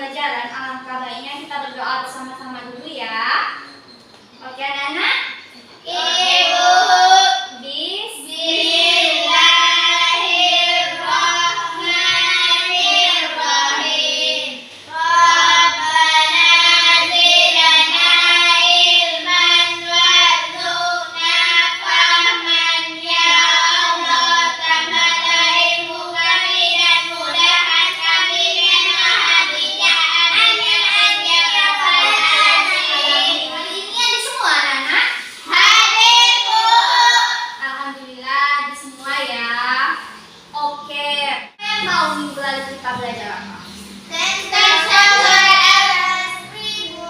pembelajaran, alangkah baiknya kita berdoa bersama-sama dulu ya. Oke anak-anak? Ibu. Kita belajar apa? Tentang surat Al-Asri, Bu.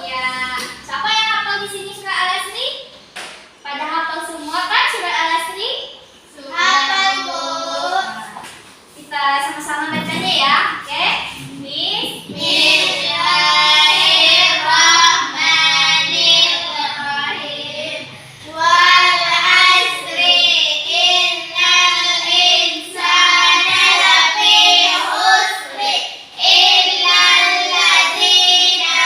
Iya. Siapa yang hafal di sini surat Al-Asri? Pada hafal semua kan surat Al-Asri? Hafal, Bu. Kita sama-sama bacanya ya. Oke? Bismillahirrahmanirrahim. Wal asri innal insana lafi khusri illal ladzina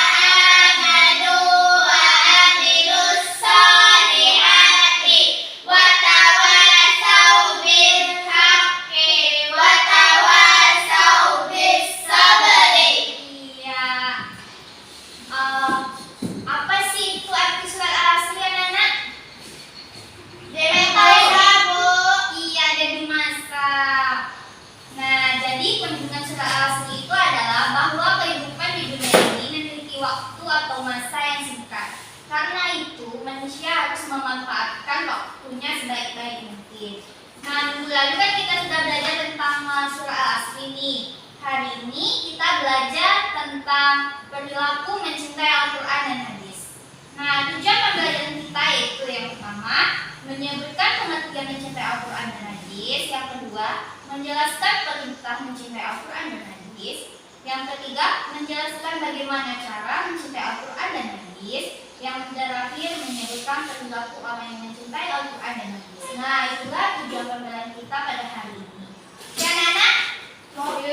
amanu wa amilus solihati wa tawasaw bil haqqi wa tawasaw bis sabri. Iya. Apa sih itu arti surat Al-Asri anak-anak? Demi masa, Bu. Iya, demi masa. Nah, jadi kandungan surat Al-Asri itu adalah bahwa kehidupan di dunia ini memiliki waktu atau masa yang singkat. Karena itu, manusia harus memanfaatkan waktunya sebaik-baik mungkin. Nah, minggu lalu kan kita sudah belajar tentang surah Al-Asri nih. Hari ini kita belajar tentang perilaku mencintai Al-Quran dan hadis. Nah, tujuan pembelajaran kita yaitu yang pertama, menyebutkan pengertian mencintai Al-Quran dan hadis. Yang kedua, menjelaskan perintah mencintai Al-Quran dan hadis. Yang ketiga, menjelaskan bagaimana cara mencintai Al-Quran dan hadis. Yang terakhir, menyebutkan perilaku orang yang mencintai Al-Quran dan hadis. Nah, itulah tujuan pembelajaran kita pada hari ini. Ya, anak-anak? Oke.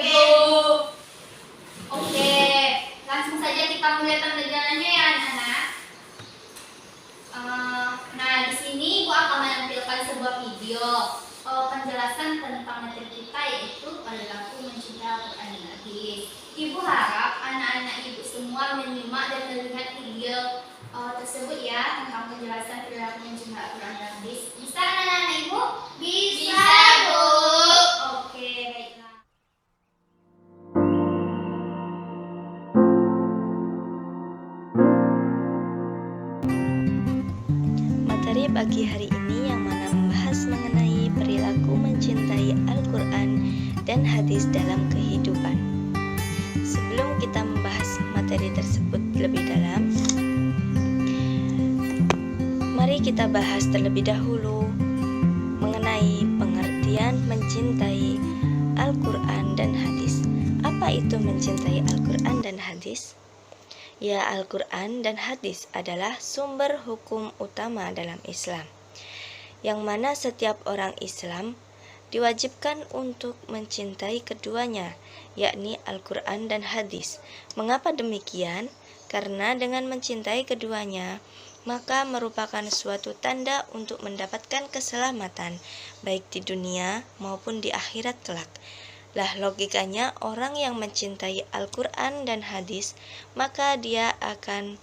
Oke, langsung saja kita mulai pembelajarannya ya anak-anak. Nah, di sini Ibu akan menampilkan sebuah video penjelasan tentang materi kita yaitu perilaku mencintai Al-Quran dan hadis. Ibu harap anak-anak Ibu semua menyimak dan melihat video tersebut ya tentang penjelasan perilaku mencintai Al-Quran dan hadis. Bisa anak-anak Ibu? Bisa, Bu. Oke, baiklah. Materi pagi hari ini yang mana membahas mengenai perilaku mencintai Al-Quran dan hadis dalam kehidupan. Sebelum kita membahas materi tersebut lebih dalam, mari kita bahas terlebih dahulu mengenai pengertian mencintai Al-Quran dan hadis. Apa itu mencintai Al-Quran dan hadis? Ya, Al-Quran dan hadis adalah sumber hukum utama dalam Islam, yang mana setiap orang Islam diwajibkan untuk mencintai keduanya, yakni Al-Quran dan hadis. Mengapa demikian? Karena dengan mencintai keduanya, maka merupakan suatu tanda untuk mendapatkan keselamatan, baik di dunia maupun di akhirat kelak. Lah logikanya orang yang mencintai Al-Quran dan hadis, maka dia akan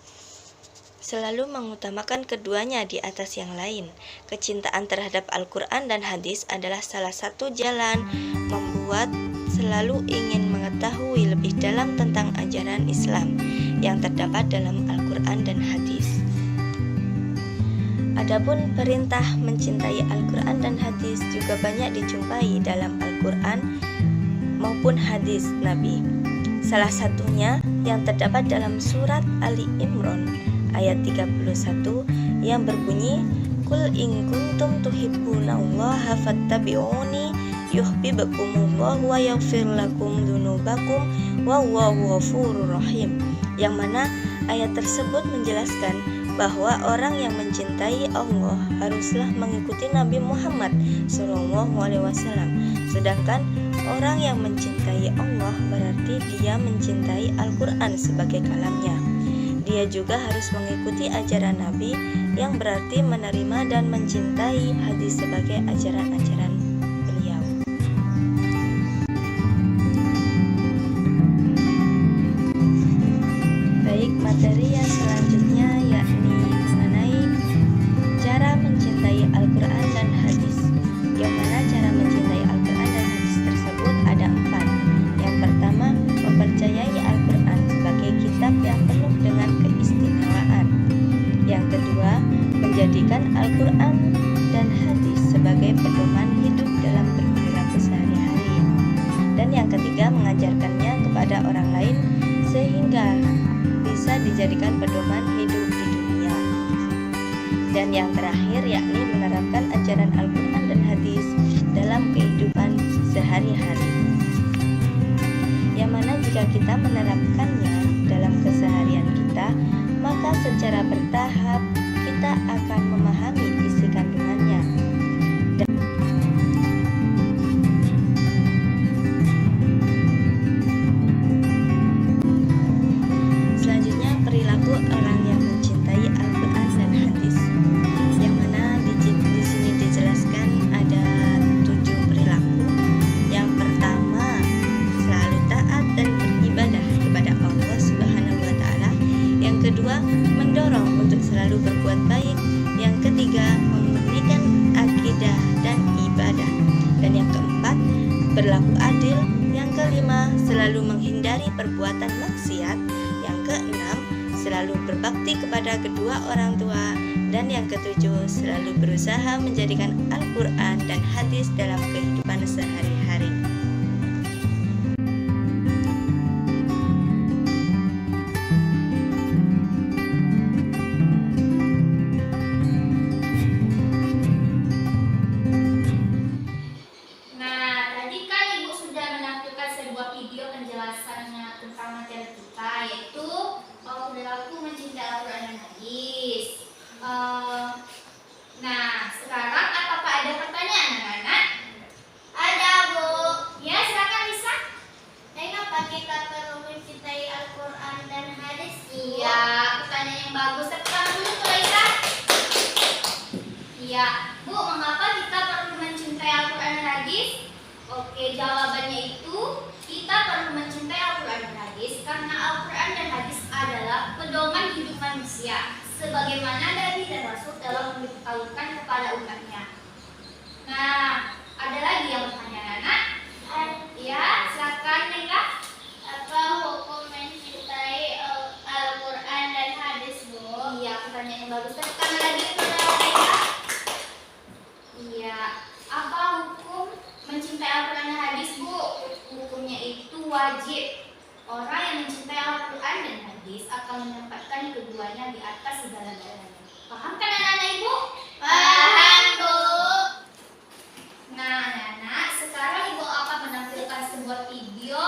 selalu mengutamakan keduanya di atas yang lain. Kecintaan terhadap Al-Quran dan hadis adalah salah satu jalan membuat selalu ingin mengetahui lebih dalam tentang ajaran Islam yang terdapat dalam Al-Quran dan hadis. Adapun perintah mencintai Al-Quran dan hadis juga banyak dijumpai dalam Al-Quran maupun hadis Nabi. Salah satunya yang terdapat dalam surat Ali Imran ayat 31 yang berbunyi, Qul in kuntum tuhibbunallaha fattabi'uni yuhibbukumullahu wa yaghfir lakum dzunubakum wallahu ghafurur rahim. Yang mana ayat tersebut menjelaskan bahwa orang yang mencintai Allah haruslah mengikuti Nabi Muhammad SAW. Sedangkan Orang yang mencintai Allah berarti dia mencintai Al-Quran sebagai kalamnya. Dia juga harus mengikuti ajaran Nabi yang berarti menerima dan mencintai hadis sebagai ajaran-ajaran beliau. Baik, materi yang selanjutnya yakni mengenai cara mencintai Al-Quran dan hadis. Yang mana cara mencintai Al-Quran dan hadis tersebut ada 4. Yang pertama, mempercayai Al-Quran sebagai kitab yang penuh dengan keistimewaan. Yang kedua, menjadikan Al-Quran dan hadis sebagai pedoman hidup dalam berperilaku sehari-hari. Dan yang ketiga, mengajarkannya kepada orang lain sehingga bisa dijadikan pedoman hidup di dunia. Dan yang terakhir yakni menerapkan ajaran Al-Quran dan hadis dalam kehidupan sehari-hari. Yang mana jika kita menerapkannya dalam keseharian kita, maka secara bertahap kita akan memahami isi kandungannya. Selanjutnya, perilaku orang yang mencintai Al-Quran dan hadis. Yang mana di sini dijelaskan ada 7 perilaku. Yang pertama, selalu taat dan beribadah kepada Allah Subhanahu wa Ta'ala. Yang kedua, mendorong untuk selalu berbuat baik. Yang ketiga, memurnikan akidah dan ibadah. Dan yang keempat, berlaku adil. Yang kelima, selalu menghindari perbuatan maksiat. Yang keenam, selalu berbakti kepada kedua orang tua. Dan yang ketujuh, selalu berusaha menjadikan Al-Quran dan hadis dalam kehidupan sehari-hari. Nah, tadi kan Ibu sudah menampilkan sebuah video penjelasannya tentang materi kita, yaitu perilaku mencintai Al-Quran dan hadis. Nah, sekarang apakah ada pertanyaan, anak-anak? Ada, Bu. Ya, silakan Lisa. Mengapa kita perlu mencintai Al-Quran dan hadis, Bu? Iya, pertanyaan yang bagus. Tepuk tangan dulu tuh, Lisa. Iya, Bu, mengapa kita perlu mencintai Al-Quran dan hadis? Oke, jawabannya itu kita perlu mencintai Al-Quran dan hadis karena Al-Quran dan hadis adalah pedoman hidup manusia, sebagaimana Nabi dan Rasul telah memberitahukan kepada umatnya. Nah, ada lagi yang bertanya, anak? Ya, silakan, Nela. Apa hukum mencintai Al-Quran dan hadis, Bu? Iya, pertanyaan yang bagus. Tepuk tangan lagi kepada Nela. Iya, apa hukum mencintai Al-Quran dan hadis, Bu? Hukumnya itu wajib. Orang yang mencintai Al-Quran dan hadis akan menempatkan keduanya di atas segala-galanya. Paham kan anak-anak Ibu? Paham, Bu. Nah, anak-anak, sekarang Ibu akan menampilkan sebuah video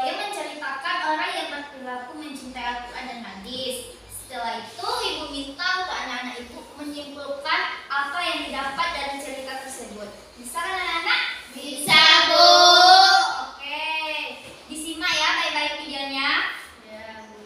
yang menceritakan orang yang berperilaku mencintai Al-Quran dan hadis. Setelah itu, Ibu minta untuk anak-anak Ibu menyimpulkan apa yang didapat dari cerita tersebut. Bisa kan anak-anak? Bisa, Bu. Oke, disimak ya baik-baik videonya. Ya, Bu.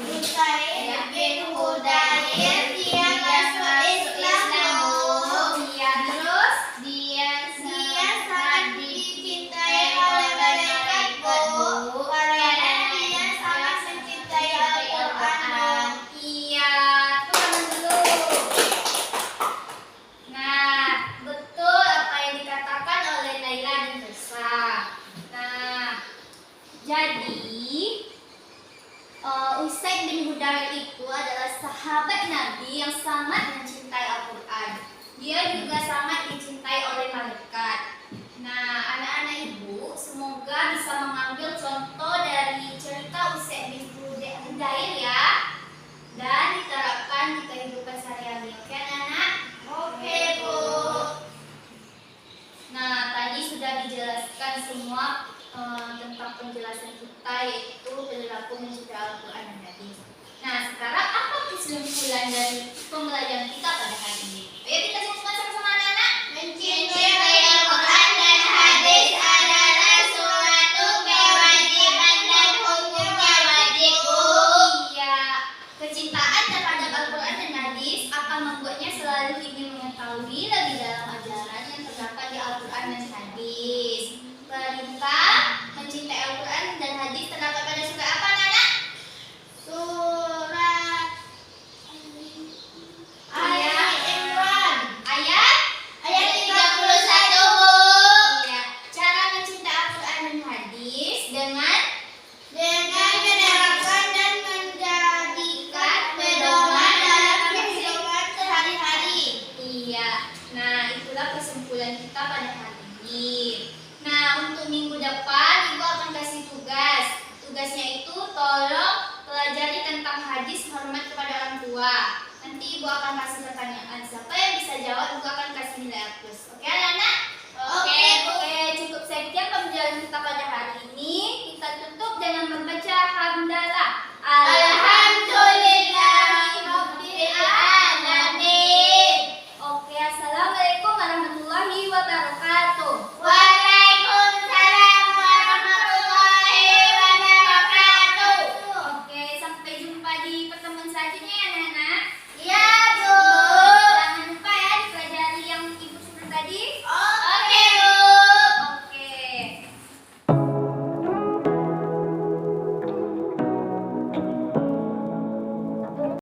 Usaid bin Hudayr dia masuk Islam. Iya, terus Dia sangat dicintai oleh malaikat, Bu. Karena dia sangat mencintai Al-Quran. iya, tunggu dulu. Nah, betul apa yang dikatakan oleh Naila dan Nisa. Nah, jadi Usaid bin Hudayr itu adalah sahabat Nabi yang sangat mencintai Al-Quran. Dia juga sangat dicintai oleh malaikat. Nah, anak-anak ibu, semoga bisa mengambil contoh dari cerita Usaid bin Hudayr ya, dan diterapkan di kehidupan sehari-hari. Oke, anak-anak? Oke, Bu. Nah, tadi sudah dijelaskan semua tentang penjelasan kita, yaitu perilaku mencintai Al-Quran dan hadis. Nah, sekarang apa kesimpulan dari pembelajaran kita pada hari ini? Ayo kita sebutkan sama-sama anak-anak. Mencintai Al-Quran dan hadis adalah suatu kewajiban dan hukumnya wajib, Bu. Iya, kecintaan terhadap Al-Quran dan hadis akan membuatnya selalu ingin mengetahui lebih dalam ajaran yang terdapat di Al-Quran dan hadis. Perintah mencintai Al-Quran dan hadis terdapat pada surat apa, anak-anak? Surat Iya. Al-Imran Ayat? ayat 31, Bu. Iya. Cara mencintai Al-Quran dan hadis dengan Menerapkan dan menjadikan pedoman dalam kehidupan sehari-hari. iya. Nah, itulah kesimpulan kita pada hari ini. Nah, untuk minggu depan Ibu akan kasih tugas. Tugasnya itu tolong pelajari tentang hadis hormat kepada orang tua. Nanti Ibu akan kasih pertanyaan. Siapa yang bisa jawab, Ibu akan kasih nilai A+. Oke, anak-anak? Oke, Bu. Oke, cukup sekian pembelajaran kita pada hari ini. Kita tutup dengan membaca hamdalah. Alhamdulillahirabbil alamin. Oke, assalamualaikum warahmatullahi wabarakatuh.